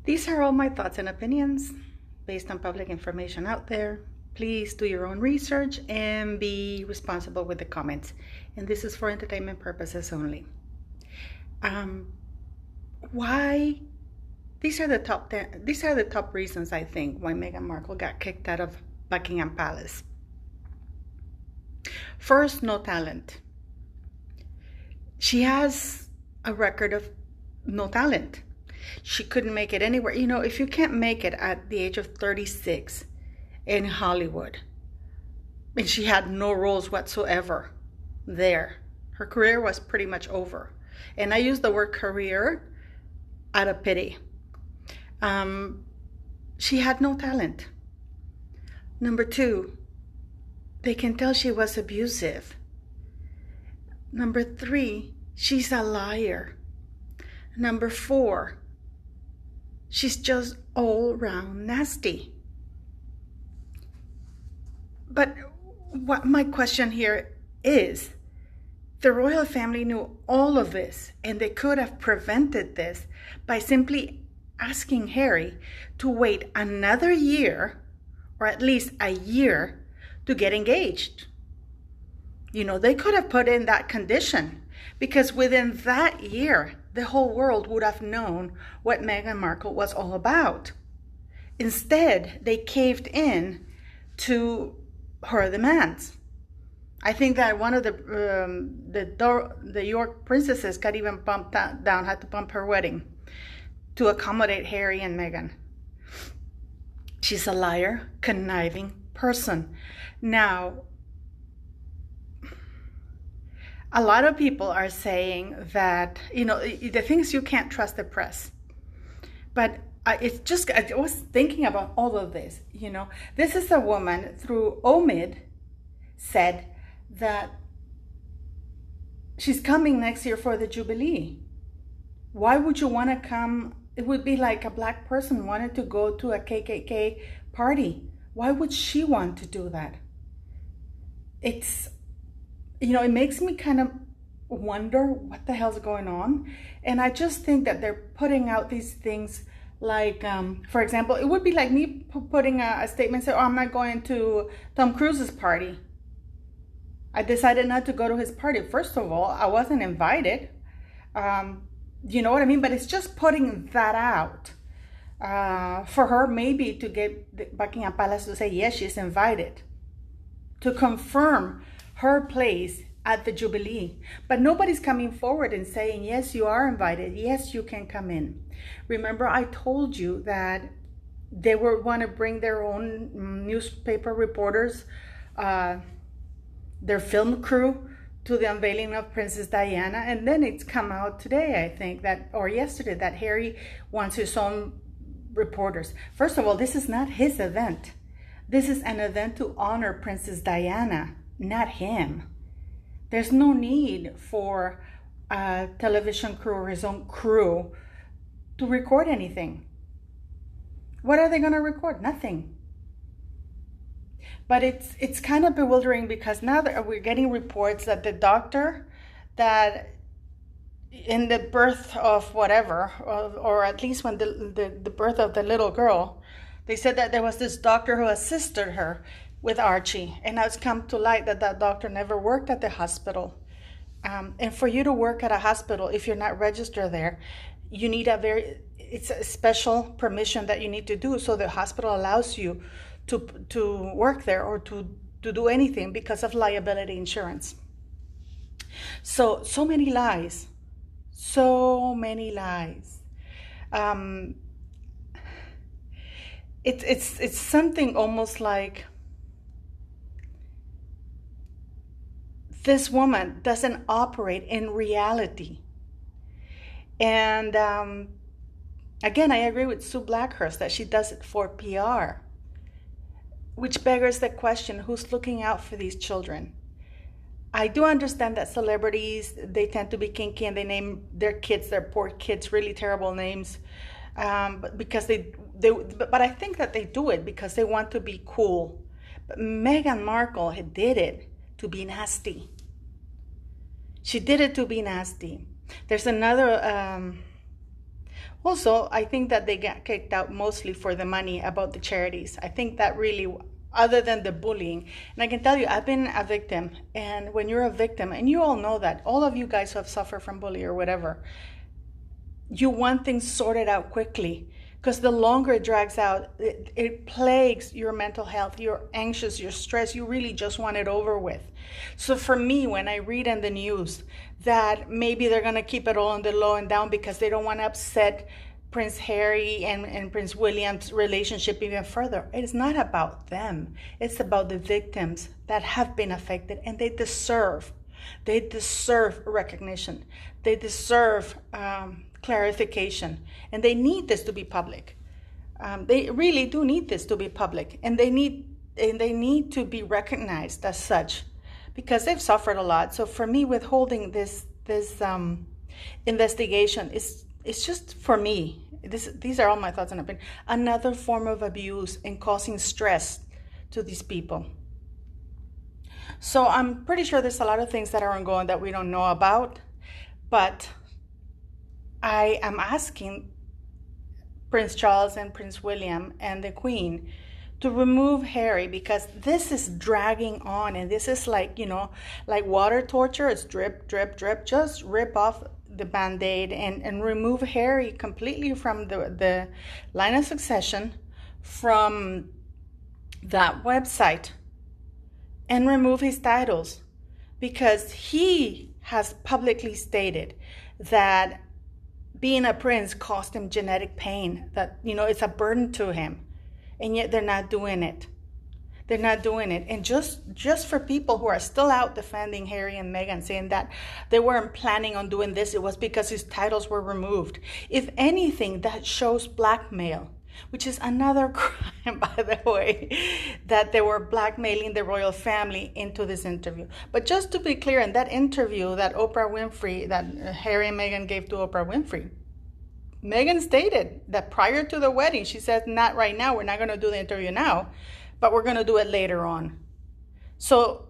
These are all my thoughts and opinions based on public information out there. Please do your own research and be responsible with the comments. And this is for entertainment purposes only. Why? These are the top 10. These are the top reasons I think why Meghan Markle got kicked out of Buckingham Palace. First, no talent. She has a record of no talent. She couldn't make it anywhere. You know, if you can't make it at the age of 36 in Hollywood, and she had no roles whatsoever there, her career was pretty much over. And I use the word career out of pity. She had no talent. Number two, they can tell she was abusive. Number three, she's a liar. Number four, she's just all around nasty. But what my question here is, the royal family knew all of this, and they could have prevented this by simply asking Harry to wait another year, or at least a year, to get engaged. You know, they could have put in that condition, because within that year, the whole world would have known what Meghan Markle was all about. Instead, they caved in to her demands. I think that one of the York princesses got even bumped down, had to bump her wedding to accommodate Harry and Meghan. She's a liar, conniving person. Now, a lot of people are saying that, you know, the thing is you can't trust the press. But I was thinking about all of this, you know. This is a woman through Omid said that she's coming next year for the Jubilee. Why would you want to come? It would be like a black person wanted to go to a KKK party. Why would she want to do that? It's, you know, it makes me kind of wonder what the hell's going on. And I just think that they're putting out these things like, for example, it would be like me putting a statement saying, oh, I'm not going to Tom Cruise's party. I decided not to go to his party. First of all, I wasn't invited. You know what I mean? But it's just putting that out for her maybe to get the Buckingham Palace to say, yes, she's invited, to confirm her place at the Jubilee. But nobody's coming forward and saying, yes, you are invited. Yes, you can come in. Remember, I told you that they want to bring their own newspaper reporters, their film crew, to the unveiling of Princess Diana. And then it's come out today, I think, that, or yesterday, that Harry wants his own reporters. First of all, this is not his event. This is an event to honor Princess Diana, not him. There's no need for a television crew or his own crew to record anything. What are they going to record? Nothing. But it's kind of bewildering, because now that we're getting reports that the doctor that in the birth of whatever, or at least when the birth of the little girl, they said that there was this doctor who assisted her with Archie. And now it's come to light that that doctor never worked at the hospital. And for you to work at a hospital, if you're not registered there, you need it's a special permission that you need to do. So the hospital allows you to work there or to do anything because of liability insurance. So many lies. So many lies. It's something almost like this woman doesn't operate in reality. And again, I agree with Sue Blackhurst that she does it for PR, which beggars the question, who's looking out for these children? I do understand that celebrities, they tend to be kinky and they name their kids, their poor kids, really terrible names, but because but I think that they do it because they want to be cool. But Meghan Markle did it to be nasty. She did it to be nasty. There's another Also, I think that they got kicked out mostly for the money about the charities. I think that really, other than the bullying, and I can tell you, I've been a victim. And when you're a victim, and you all know that, all of you guys who have suffered from bullying or whatever, you want things sorted out quickly. Because the longer it drags out, it plagues your mental health. You're anxious, you're stressed, you really just want it over with. So for me, when I read in the news that maybe they're going to keep it all on the low and down because they don't want to upset Prince Harry and Prince William's relationship even further, it's not about them. It's about the victims that have been affected, and they deserve recognition. They deserve clarification, and they need this to be public. They really do need this to be public, and they need to be recognized as such, because they've suffered a lot. So for me, withholding this investigation it's just, for me, these are all my thoughts and opinions, another form of abuse and causing stress to these people. So I'm pretty sure there's a lot of things that are ongoing that we don't know about, but I am asking Prince Charles and Prince William and the Queen to remove Harry, because this is dragging on, and this is like, like water torture. It's drip, drip, drip. Just rip off the Band-Aid and remove Harry completely from the line of succession, from that website, and remove his titles, because he has publicly stated that being a prince caused him genetic pain, that, it's a burden to him. And yet they're not doing it. They're not doing it. And just for people who are still out defending Harry and Meghan, saying that they weren't planning on doing this, it was because his titles were removed. If anything, that shows blackmail, which is another crime, by the way, that they were blackmailing the royal family into this interview. But just to be clear, in that interview that Harry and Meghan gave to Oprah Winfrey, Meghan stated that prior to the wedding, she said, not right now, we're not going to do the interview now, but we're going to do it later on. So,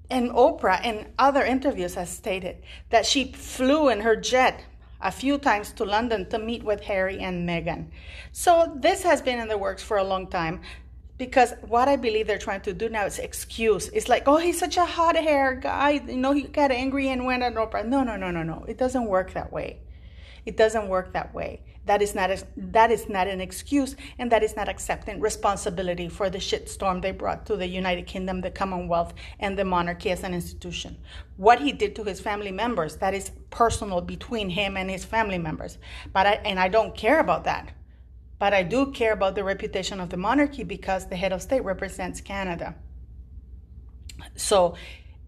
and Oprah in other interviews has stated that she flew in her jet a few times to London to meet with Harry and Meghan. So this has been in the works for a long time, because what I believe they're trying to do now is excuse. It's like, oh, he's such a hot hair guy. He got angry and went at Oprah. No. It doesn't work that way. It doesn't work that way. That is not an excuse, and that is not accepting responsibility for the shitstorm they brought to the United Kingdom, the Commonwealth, and the monarchy as an institution. What he did to his family members, that is personal between him and his family members. I don't care about that. But I do care about the reputation of the monarchy, because the head of state represents Canada. So,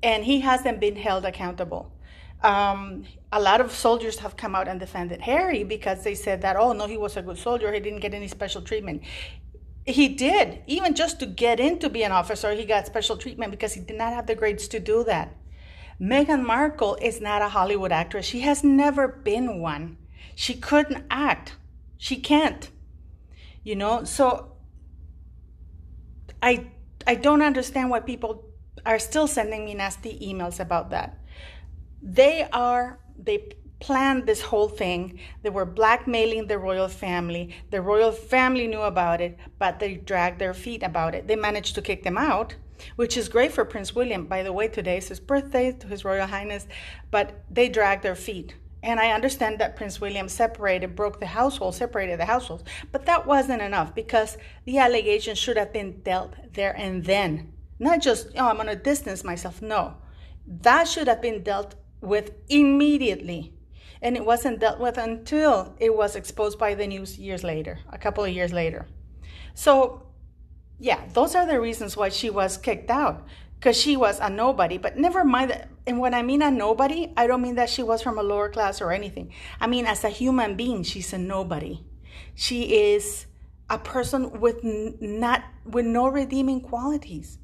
and he hasn't been held accountable. A lot of soldiers have come out and defended Harry, because they said that, oh no, he was a good soldier, he didn't get any special treatment. He did. Even just to get in to be an officer, he got special treatment because he did not have the grades to do that. Meghan Markle is not a Hollywood actress. She has never been one. She couldn't act. She can't. So I don't understand why people are still sending me nasty emails about that. They planned this whole thing. They were blackmailing the royal family. The royal family knew about it, but they dragged their feet about it. They managed to kick them out, which is great for Prince William. By the way, today is his birthday, to His Royal Highness, but they dragged their feet. And I understand that Prince William separated the households, but that wasn't enough, because the allegations should have been dealt there and then. Not just, I'm going to distance myself. No, that should have been dealt with immediately. And it wasn't dealt with until it was exposed by the news a couple of years later. So, yeah, those are the reasons why she was kicked out, because she was a nobody. But never mind that. And when I mean a nobody, I don't mean that she was from a lower class or anything. I mean, as a human being, she's a nobody. She is a person with no redeeming qualities.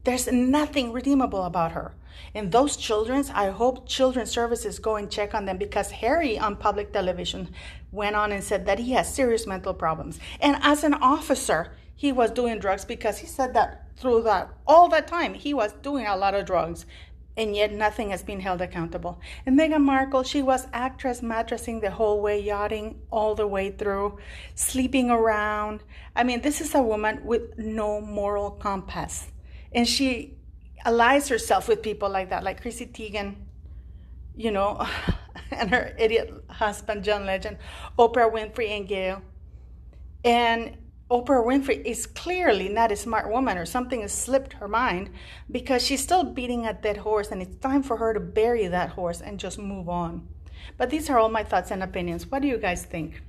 There's nothing redeemable about her. And those children, I hope Children's Services go and check on them, because Harry on public television went on and said that he has serious mental problems. And as an officer, he was doing drugs, because he said that all that time he was doing a lot of drugs. and yet nothing has been held accountable. And Meghan Markle, she was actress mattressing the whole way, yachting all the way through, sleeping around. I mean, this is a woman with no moral compass. And she allies herself with people like that, like Chrissy Teigen, you know, and her idiot husband, John Legend, Oprah Winfrey and Gayle. And Oprah Winfrey is clearly not a smart woman, or something has slipped her mind, because she's still beating a dead horse, and it's time for her to bury that horse and just move on. But these are all my thoughts and opinions. What do you guys think?